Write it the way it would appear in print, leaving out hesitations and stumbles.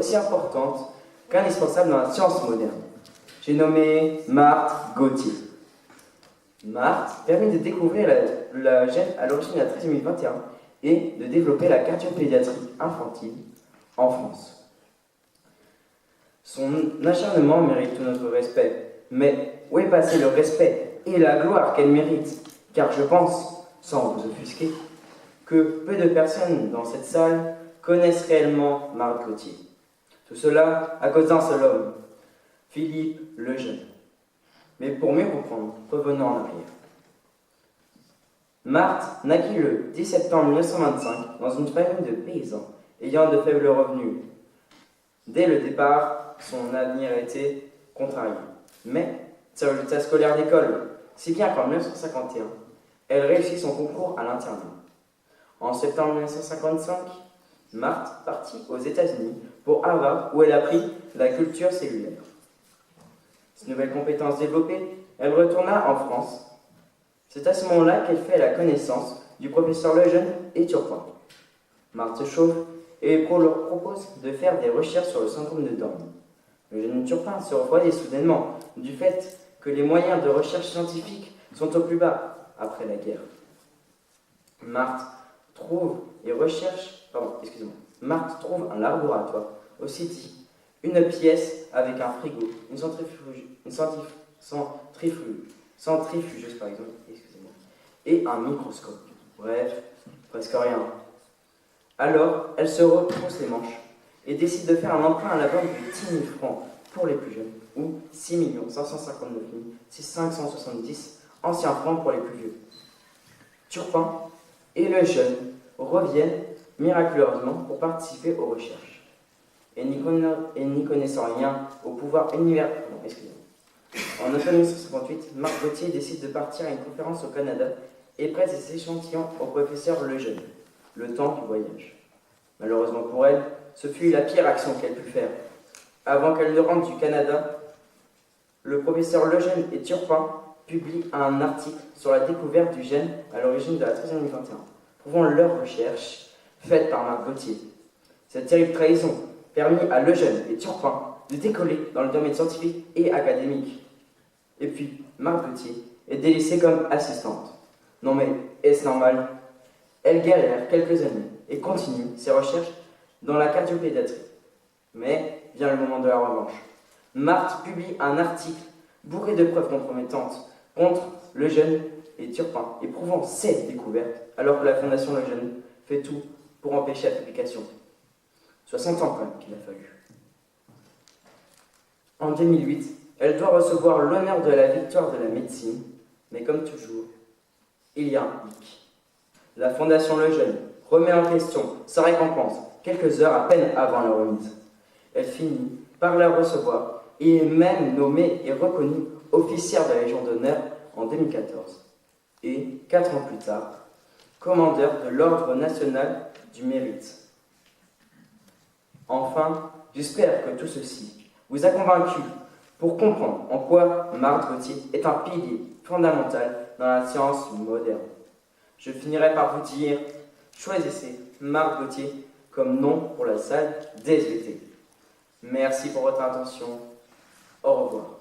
aussi importante qu'indispensable dans la science moderne. J'ai nommé Marthe Gauthier. Marthe permet de découvrir la gène à l'origine de la trisomie 21 et de développer la cardiopédiatrie infantile en France. Son acharnement mérite tout notre respect, mais où est passé le respect et la gloire qu'elle mérite? Car je pense, sans vous offusquer, que peu de personnes dans cette salle connaissent réellement Marthe Gauthier. Tout cela à cause d'un seul homme, Philippe Lejeune. Mais pour mieux comprendre, revenons en arrière. Marthe naquit le 10 septembre 1925 dans une famille de paysans ayant de faibles revenus. Dès le départ, son avenir a été contrarié. Mais ses résultats scolaires d'école, si bien qu'en 1951, elle réussit son concours à l'internat. En septembre 1955, Marthe partit aux États-Unis pour Harvard où elle apprit la culture cellulaire. Ces nouvelles compétences développées, elle retourna en France. C'est à ce moment-là qu'elle fait la connaissance du professeur Lejeune et Turpin. Marthe se chauffe et leur propose de faire des recherches sur le syndrome de Down. Lejeune et Turpin se refroidissent soudainement du fait que les moyens de recherche scientifique sont au plus bas après la guerre. Marthe trouve un laboratoire, aussi dit une pièce avec un frigo, une centrifugeuse par exemple, et un microscope. Bref, presque rien. Alors, elle se retrousse les manches et décide de faire un emprunt à la banque de 10 000 francs pour les plus jeunes, ou 6 559 570 anciens francs pour les plus vieux. Turpin et Lejeune reviennent miraculeusement pour participer aux recherches. Et n'y connaissant rien au pouvoir universel. En automne 1958, Marthe Gauthier décide de partir à une conférence au Canada et prête ses échantillons au professeur Lejeune, le temps du voyage. Malheureusement pour elle, ce fut la pire action qu'elle put faire. Avant qu'elle ne rentre du Canada, le professeur Lejeune et Turpin publient un article sur la découverte du gène à l'origine de la trisomie 21, prouvant leur recherche faite par Marthe Gauthier. Cette terrible trahison permit à Lejeune et Turpin de décoller dans le domaine scientifique et académique. Et puis, Marthe Gauthier est délaissée comme assistante. Non mais, est-ce normal? Elle galère quelques années et continue ses recherches dans la cardiopédiatrie. Mais vient le moment de la revanche. Marthe publie un article bourré de preuves compromettantes contre Lejeune et Turpin et prouvant ses découvertes, alors que la Fondation Lejeune fait tout pour empêcher la publication. 60 ans quand même qu'il a fallu. En 2008, elle doit recevoir l'honneur de la victoire de la médecine, mais comme toujours, il y a un hic. La Fondation Lejeune remet en question sa récompense quelques heures à peine avant la remise. Elle finit par la recevoir et est même nommée et reconnue officière de la Légion d'honneur en 2014. Et, 4 ans plus tard, commandeur de l'Ordre national du mérite. Enfin, j'espère que tout ceci vous a convaincu pour comprendre en quoi Marthe Gauthier est un pilier fondamental dans la science moderne. Je finirai par vous dire, choisissez Marthe Gauthier comme nom pour la salle des SVT. Merci pour votre attention. Au revoir.